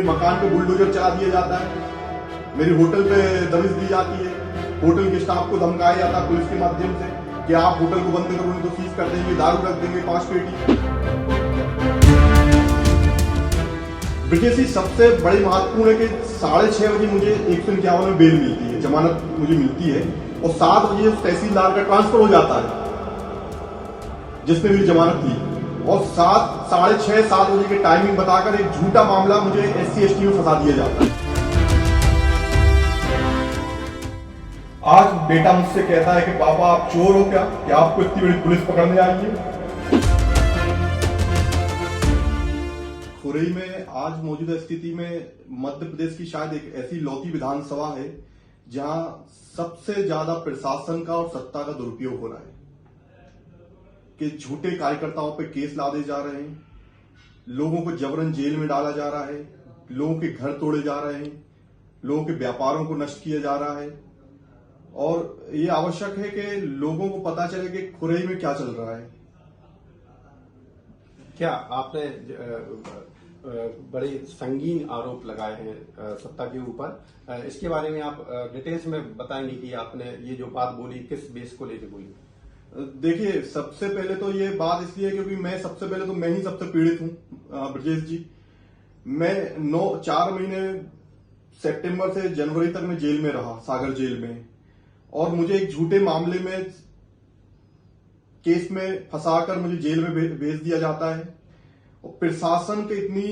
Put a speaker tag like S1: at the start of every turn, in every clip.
S1: मकान पे बुलडोजर चला दिया जाता है, मेरी होटल पे दबिश दी जाती है, होटल के स्टाफ को धमकाया जाता है पुलिस के माध्यम से कि आप होटल को बंद करो, तो सीज कर देंगे, दारू रख देंगे 5 पेटी। ब्रिजेश, सबसे बड़ी महत्वपूर्ण है कि 6:30 बजे मुझे 151 में बेल मिलती है, जमानत मुझे मिलती है, और 7 बजे उस तहसीलदार का ट्रांसफर हो जाता है जिसने मेरी जमानत थी, और 6:30 बजे की टाइमिंग बताकर एक झूठा मामला मुझे SC/ST में फंसा दिया जाता है। आज बेटा मुझसे कहता है कि पापा आप चोर हो क्या, कि आपको इतनी बड़ी पुलिस पकड़ने आई है। खुरई में आज मौजूदा स्थिति में मध्य प्रदेश की शायद एक ऐसी लौती विधानसभा है जहां सबसे ज्यादा प्रशासन का और सत्ता का दुरुपयोग हो रहा है, कि झूठे कार्यकर्ताओं पे केस लादे जा रहे हैं, लोगों को जबरन जेल में डाला जा रहा है, लोगों के घर तोड़े जा रहे हैं, लोगों के व्यापारों को नष्ट किया जा रहा है, और ये आवश्यक है कि लोगों को पता चले कि खुरई में क्या चल रहा है।
S2: क्या आपने बड़े संगीन आरोप लगाए हैं सत्ता के ऊपर, इसके बारे में आप डिटेल्स में बताएंगे कि आपने ये जो बात बोली किस बेस को लेकर बोली?
S1: देखिए, सबसे पहले तो ये बात इसलिए क्योंकि मैं ही सबसे पीड़ित हूं ब्रजेश जी। मैं 4 महीने सितंबर से जनवरी तक मैं जेल में रहा, सागर जेल में, और मुझे एक झूठे मामले में केस में फंसाकर मुझे जेल में भेज दिया जाता है। और प्रशासन की इतनी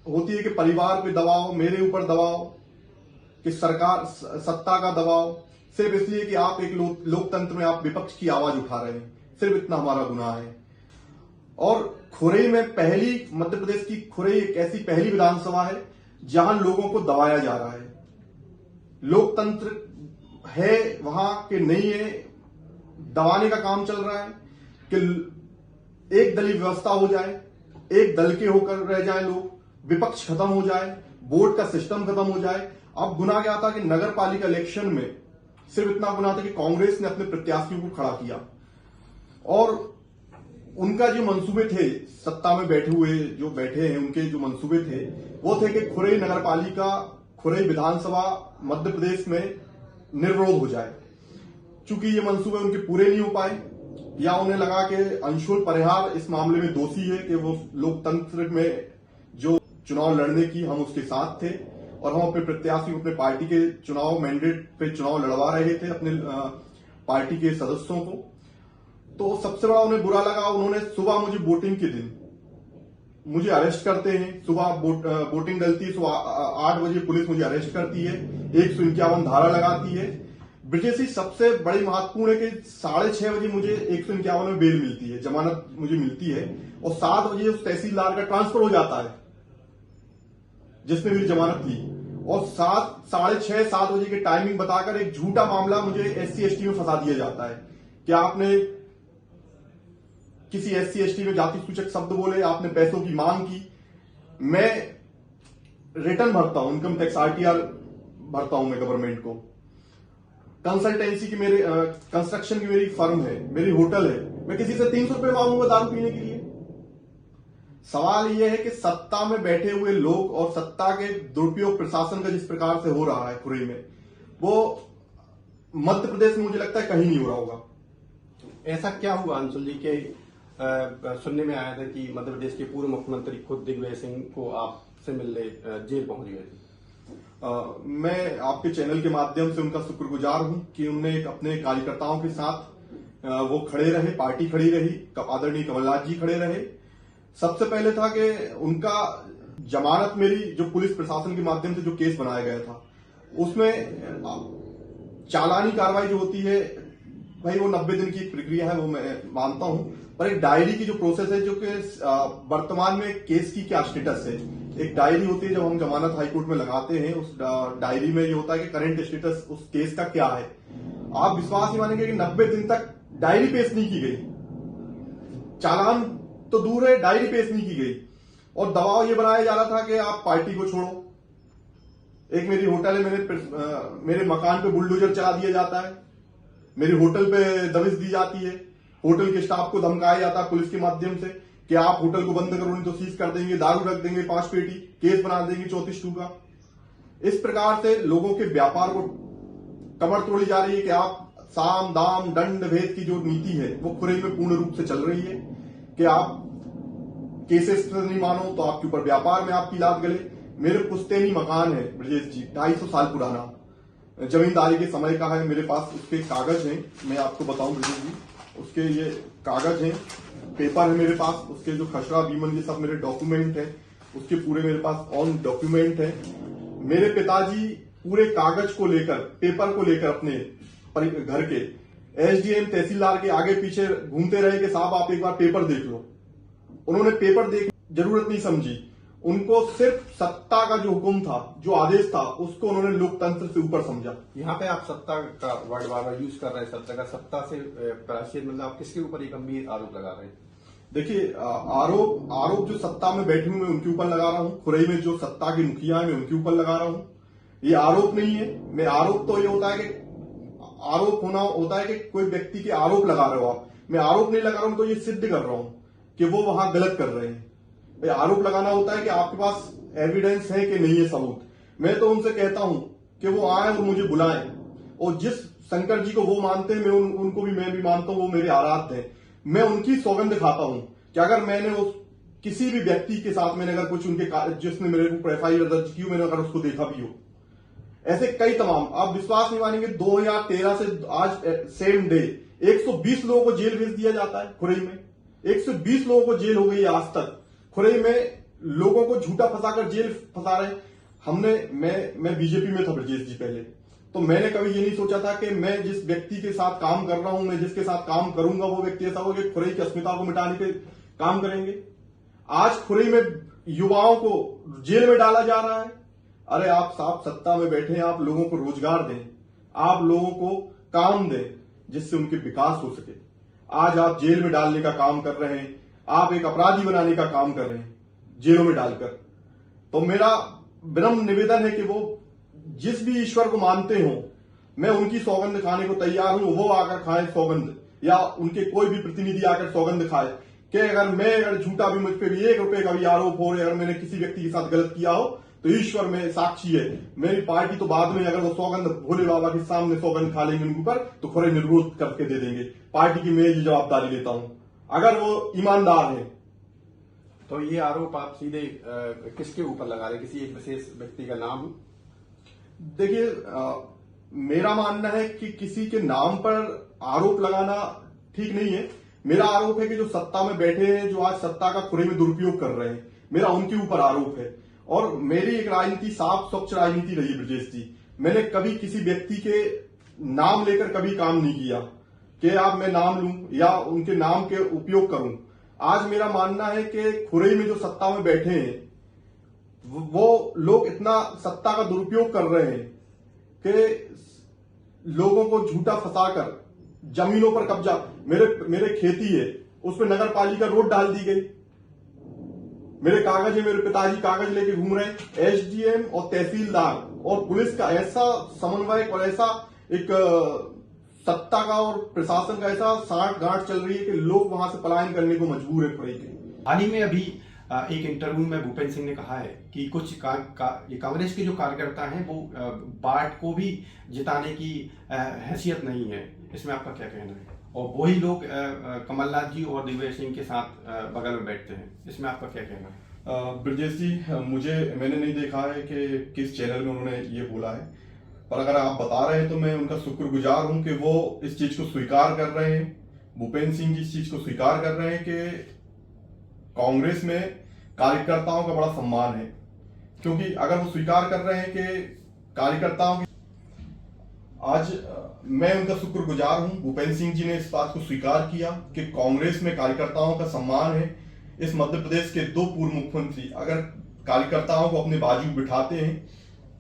S1: होती है कि परिवार पे दबाव, मेरे ऊपर दबाव, कि सरकार सत्ता का दबाव, सिर्फ इसलिए कि आप एक लोकतंत्र में आप विपक्ष की आवाज उठा रहे हैं, सिर्फ इतना हमारा गुनाह है। और खुरई में मध्य प्रदेश की खुरई एक ऐसी पहली विधानसभा है जहां लोगों को दबाया जा रहा है। लोकतंत्र है वहां के नहीं है, दबाने का काम चल रहा है कि एक दलीय व्यवस्था हो जाए, एक दल के होकर रह जाए लोग, विपक्ष खत्म हो जाए, वोट का सिस्टम खत्म हो जाए। अब गुनाह क्या था कि नगर पालिका इलेक्शन में सिर्फ इतना गुनाह था कि कांग्रेस ने अपने प्रत्याशियों को खड़ा किया, और उनका जो मंसूबे थे, सत्ता में बैठे हैं उनके जो मंसूबे थे वो थे कि खुरई नगर पालिका, खुरई विधानसभा मध्य प्रदेश में निर्विरोध हो जाए। चूंकि ये मंसूबे उनके पूरे नहीं हो पाए, या उन्हें लगा कि अंशुल परिहार इस मामले में दोषी है कि वो लोकतंत्र में जो चुनाव लड़ने की हम उसके साथ थे, और हम अपने प्रत्याशी अपने पार्टी के चुनाव मैंडेट पे चुनाव लड़वा रहे थे अपने पार्टी के सदस्यों को। तो सबसे बड़ा उन्हें बुरा लगा, उन्होंने सुबह मुझे वोटिंग के दिन मुझे अरेस्ट करते हैं। सुबह वोटिंग डलती है, सुबह 8 बजे पुलिस मुझे अरेस्ट करती है, 151 धारा लगाती है। ब्रिजेश, सबसे बड़ी महत्वपूर्ण है कि 6:30 बजे मुझे 151 में बेल मिलती है, जमानत मुझे मिलती है, और 7 बजे उस तहसीलदार का ट्रांसफर हो जाता है जिसने मेरी जमानत थी, और 7 बजे की टाइमिंग बताकर एक झूठा मामला मुझे SC/ST में फंसा दिया जाता है कि आपने किसी SC/ST में जाति सूचक शब्द बोले, आपने पैसों की मांग की। मैं रिटर्न भरता हूं, इनकम टैक्स RTR भरता हूं मैं गवर्नमेंट को। कंसल्टेंसी की कंस्ट्रक्शन की मेरी फर्म है, मेरी होटल है, मैं किसी से 300 रुपए मांगूंगा दारू पीने के लिए? सवाल यह है कि सत्ता में बैठे हुए लोग और सत्ता के दुरुपयोग प्रशासन का जिस प्रकार से हो रहा है खुरई में, वो मध्य प्रदेश में मुझे लगता है कहीं नहीं हो रहा होगा।
S2: ऐसा क्या हुआ अंशुल जी के सुनने में आया था कि मध्य प्रदेश के पूर्व मुख्यमंत्री खुद दिग्विजय सिंह को आपसे मिलने जेल पहुंच गए थे?
S1: मैं आपके चैनल के माध्यम से उनका शुक्रगुजार हूं कि उन्होंने अपने कार्यकर्ताओं के साथ वो खड़े रहे, पार्टी खड़ी रही, आदरणीय कमलनाथ जी खड़े रहे। सबसे पहले था कि उनका जमानत मेरी जो पुलिस प्रशासन के माध्यम से जो केस बनाया गया था उसमें चालानी कार्रवाई जो होती है भाई, वो 90 दिन की एक प्रक्रिया है, वो मैं मानता हूं, पर एक डायरी की जो प्रोसेस है, जो कि वर्तमान में केस की क्या स्टेटस है, एक डायरी होती है जब हम जमानत हाईकोर्ट में लगाते हैं, उस डायरी में ये होता है कि करंट स्टेटस उस केस का क्या है। आप विश्वास नहीं मानेंगे कि 90 दिन तक डायरी पेश नहीं की गई, चालान तो दूर है, डायरी पेश नहीं की गई, और दबाव ये बनाया जा रहा था कि आप पार्टी को छोड़ो। एक मेरी होटल है, मेरे मकान पे बुलडोजर चला दिया जाता है, मेरी होटल पे दबिश दी जाती है, होटल के स्टाफ को धमकाया जाता है पुलिस के माध्यम से कि आप होटल को बंद करो नहीं तो सीज कर देंगे, दारू रख देंगे 5 पेटी, केस बना देंगे 34(2) का। इस प्रकार से लोगों के व्यापार को कमर तोड़ी जा रही है कि आप साम दाम दंड भेद की जो नीति है वो खुरई में पूर्ण रूप से चल रही है कि आप केसेस नहीं मानो तो आपके ऊपर व्यापार में आपकी लात गले। मेरे पुश्तैनी मकान है ब्रजेश जी, 250 साल पुराना, जमींदारी के समय का है। मेरे पास उसके कागज हैं, मैं आपको बताऊं ब्रजेश जी, उसके ये कागज हैं, पेपर है मेरे पास, उसके जो खसरा बीमन ये सब मेरे डॉक्यूमेंट है, उसके पूरे मेरे पास ऑन डॉक्यूमेंट है। मेरे पिताजी पूरे कागज को लेकर, पेपर को लेकर अपने घर के एसडीएम तहसीलदार के आगे पीछे घूमते रहे कि साहब आप एक बार पेपर देख लो। उन्होंने पेपर देख जरूरत नहीं समझी, उनको सिर्फ सत्ता का जो हुक्म था, जो आदेश था, उसको उन्होंने लोकतंत्र से ऊपर समझा।
S2: यहाँ पे आप सत्ता का वर्ड बार यूज कर रहे हैं, सत्ता से प्रायश्चित मतलब आप किसके ऊपर एक गंभीर आरोप लगा रहे हैं?
S1: देखिए, आरोप जो सत्ता में बैठे हुए मैं उनके ऊपर लगा रहा हूं, खुरई में जो सत्ता की मुखिया है मैं उनके ऊपर लगा रहा हूं। ये आरोप नहीं है। मैं आरोप तो ये होता है कि आरोप होना होता है कि कोई व्यक्ति के आरोप लगा रहे हो आप, मैं आरोप नहीं लगा रहा हूं तो ये सिद्ध कर रहा हूं कि वो वहां गलत कर रहे हैं। भाई आरोप लगाना होता है कि आपके पास एविडेंस है कि नहीं है सबूत। मैं तो उनसे कहता हूं कि वो आए और मुझे बुलाएं, और जिस शंकर जी को वो मानते हैं उनको भी मैं भी मानता हूं, वो मेरे आराध्य हैं। मैं उनकी सौगंध खाता हूं कि अगर मैंने उस किसी भी व्यक्ति के साथ मैंने अगर कुछ उनके जिसने मेरे ऊपर एफआईआर दर्ज की हो, मैंने अगर उसको देखा भी हो, ऐसे कई तमाम, आप विश्वास नहीं मानेंगे, 2013 से आज सेम डे 120 लोगों को जेल भेज दिया जाता है खुरई में। 120 लोगों को जेल हो गई आज तक। खुरई में लोगों को झूठा फंसाकर जेल फंसा रहे। मैं बीजेपी में था ब्रजेश जी पहले, तो मैंने कभी ये नहीं सोचा था कि मैं जिस व्यक्ति के साथ काम कर रहा हूं, मैं जिसके साथ काम करूंगा वो व्यक्ति ऐसा हो कि खुरई की अस्मिता को मिटाने के काम करेंगे। आज खुरई में युवाओं को जेल में डाला जा रहा है। अरे आप साहब सत्ता में बैठे हैं, आप लोगों को रोजगार दें, आप लोगों को काम दें जिससे उनके विकास हो सके। आज आप जेल में डालने का काम कर रहे हैं, आप एक अपराधी बनाने का काम कर रहे हैं जेलों में डालकर। तो मेरा विनम्र निवेदन है कि वो जिस भी ईश्वर को मानते हो, मैं उनकी सौगंध खाने को तैयार हूं। वो आकर खाएं सौगंध, या उनके कोई भी प्रतिनिधि आकर सौगंध खाए कि अगर झूठा भी मुझ पर भी 1 रुपए का भी आरोप हो, अगर मैंने किसी व्यक्ति के साथ गलत किया हो तो ईश्वर में साक्षी है। मेरी पार्टी तो बाद में अगर वो सौगंध भोले बाबा के सामने सौगंध खा लेंगे उनके ऊपर तो खुरई निर्विरोध करके दे देंगे। पार्टी की मैं ये जवाबदारी लेता हूं अगर वो ईमानदार है।
S2: तो ये आरोप आप सीधे किसके ऊपर लगा रहे हैं? किसी एक विशेष व्यक्ति का नाम?
S1: देखिए, मेरा मानना है कि किसी के नाम पर आरोप लगाना ठीक नहीं है। मेरा आरोप है कि जो सत्ता में बैठे हैं, जो आज सत्ता का खुरई में दुरुपयोग कर रहे हैं, मेरा उनके ऊपर आरोप है। और मेरी एक राजनीति साफ स्वच्छ राजनीति रही ब्रजेश जी। मैंने कभी किसी व्यक्ति के नाम लेकर कभी काम नहीं किया कि आप मैं नाम लूं या उनके नाम के उपयोग करूं। आज मेरा मानना है कि खुरई में जो सत्ता में बैठे हैं वो लोग इतना सत्ता का दुरुपयोग कर रहे हैं कि लोगों को झूठा फंसाकर जमीनों पर कब्जा, मेरे खेती है उस पर नगर पालिका रोड डाल दी गई। मेरे कागज है, मेरे पिताजी कागज लेके घूम रहे हैं। एसडीएम और तहसीलदार और पुलिस का ऐसा समन्वय और ऐसा एक सत्ता का और प्रशासन का ऐसा साठ गांठ चल रही है कि लोग वहां से पलायन करने को मजबूर है खुरई के।
S2: हाल ही में अभी एक इंटरव्यू में भूपेंद्र सिंह ने कहा है कि कुछ कांग्रेस के जो कार्यकर्ता हैं वो बाढ़ को भी जिताने की हैसियत नहीं है। इसमें आपका क्या कहना है? और वही लोग कमलनाथ जी और दिग्विजय सिंह के साथ बगल में बैठते हैं, इसमें आपका क्या कहना है?
S1: ब्रजेश जी, मैंने नहीं देखा है कि किस चैनल में उन्होंने ये बोला है, पर अगर आप बता रहे हैं तो मैं उनका शुक्रगुजार हूं कि वो इस चीज को स्वीकार कर रहे हैं। भूपेंद्र सिंह जी इस चीज को स्वीकार कर रहे हैं कि कांग्रेस में कार्यकर्ताओं का बड़ा सम्मान है, क्योंकि अगर वो स्वीकार कर रहे हैं कि कार्यकर्ताओं की, आज मैं उनका शुक्रगुजार हूं। भूपेंद्र सिंह जी ने इस बात को स्वीकार किया कि कांग्रेस में कार्यकर्ताओं का सम्मान है। इस मध्य प्रदेश के 2 पूर्व मुख्यमंत्री अगर कार्यकर्ताओं को अपने बाजू बिठाते हैं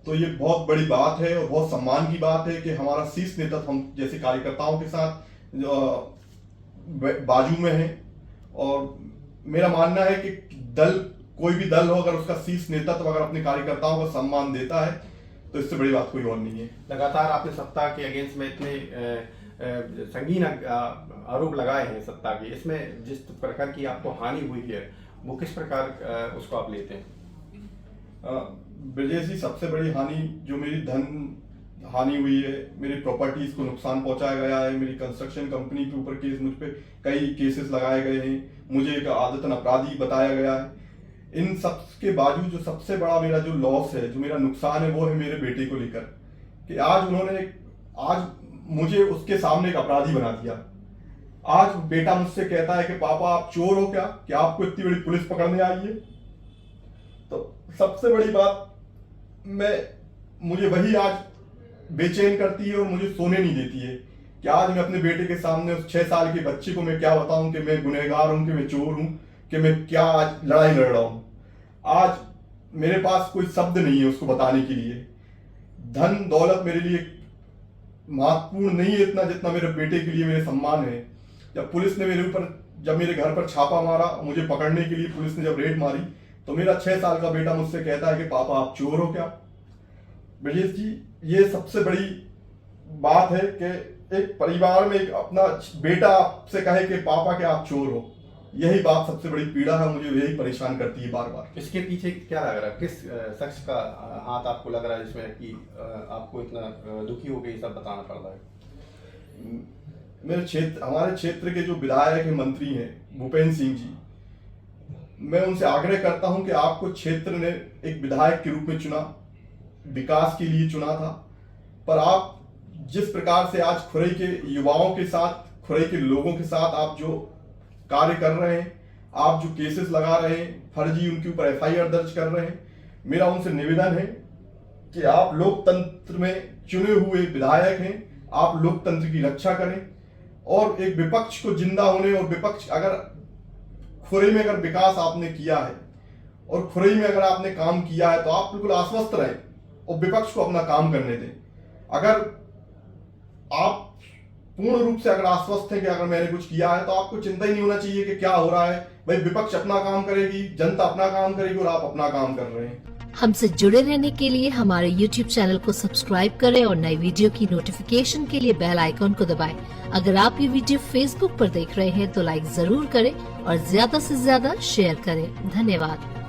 S1: तो ये बहुत बड़ी बात है और बहुत सम्मान की बात है कि हमारा शीर्ष नेतृत्व हम जैसे कार्यकर्ताओं के साथ बाजू में है। और मेरा मानना है कि कोई भी दल हो, अगर उसका शीर्ष नेतृत्व अगर अपने कार्यकर्ताओं को सम्मान देता है तो इससे बड़ी बात कोई और नहीं है।
S2: लगातार आपने सत्ता के अगेंस्ट में इतने संगीन आरोप लगाए हैं सत्ता के, इसमें जिस प्रकार की आपको हानि हुई है वो किस प्रकार उसको आप लेते हैं?
S1: ब्रजेश जी, सबसे बड़ी हानि जो मेरी धन हानि हुई है, मेरी प्रॉपर्टीज को नुकसान पहुंचाया गया है, मेरी कंस्ट्रक्शन कंपनी के ऊपर केस, मुझ पे कई केसेस लगाए गए हैं, मुझे एक आदतन अपराधी बताया गया है। इन सब के बावजूद जो सबसे बड़ा मेरा जो लॉस है, जो मेरा नुकसान है, वो है मेरे बेटे को लेकर कि आज मुझे उसके सामने एक अपराधी बना दिया। आज बेटा मुझसे कहता है कि पापा आप चोर हो क्या आपको इतनी बड़ी पुलिस पकड़ने आई है। तो सबसे बड़ी बात मुझे वही आज बेचैन करती है और मुझे सोने नहीं देती है कि आज मैं अपने बेटे के सामने उस 6 साल के बच्चे को मैं क्या बताऊं कि मैं गुनहगार हूं, कि मैं चोर हूं, कि मैं क्या आज लड़ाई लड़ रहा हूं। आज मेरे पास कोई शब्द नहीं है उसको बताने के लिए। धन दौलत मेरे लिए महत्वपूर्ण नहीं है इतना जितना मेरे बेटे के लिए मेरे सम्मान है। जब पुलिस ने जब मेरे घर पर छापा मारा, मुझे पकड़ने के लिए पुलिस ने जब रेड मारी, तो मेरा 6 साल का बेटा मुझसे कहता है कि पापा आप चोर हो क्या। ब्रजेश जी, ये सबसे बड़ी बात है कि एक परिवार में एक अपना बेटा आपसे कहे कि पापा क्या आप चोर हो, यही बात सबसे बड़ी पीड़ा है, मुझे यही परेशान करती है बार बार।
S2: इसके पीछे क्या लग रहा है, किस शख्स का हाथ आपको लग रहा है जिसमें कि आपको इतना दुखी हो गई सब बताना पड़ रहा है?
S1: हमारे क्षेत्र के जो विधायक हैं, मंत्री हैं, भूपेंद्र सिंह जी, मैं उनसे आग्रह करता हूं कि आपको क्षेत्र ने एक विधायक के रूप में चुना, विकास के लिए चुना था, पर आप जिस प्रकार से आज खुरई के युवाओं के साथ, खुरई के लोगों के साथ आप जो कार्य कर रहे हैं, आप जो केसेस लगा रहे हैं, फर्जी उनके ऊपर FIR दर्ज कर रहे हैं, मेरा उनसे निवेदन है कि आप लोकतंत्र में चुने हुए विधायक हैं, आप लोकतंत्र की रक्षा करें और एक विपक्ष को जिंदा होने, और विपक्ष अगर खुरई में अगर विकास आपने किया है और खुरई में अगर आपने काम किया है तो आप बिल्कुल आश्वस्त रहें और विपक्ष को अपना काम करने दें। अगर आप पूर्ण रूप से अगर आश्वस्त हैं कि अगर मैंने कुछ किया है तो आपको चिंता ही नहीं होना चाहिए कि क्या हो रहा है। भाई, विपक्ष अपना काम करेगी, जनता अपना काम करेगी और आप अपना काम कर रहे हैं।
S3: हमसे जुड़े रहने के लिए हमारे YouTube चैनल को सब्सक्राइब करें और नई वीडियो की नोटिफिकेशन के लिए बेल आइकॉन को दबाएं। अगर आप ये वीडियो Facebook पर देख रहे हैं तो लाइक जरूर करें और ज्यादा से ज्यादा शेयर करें। धन्यवाद।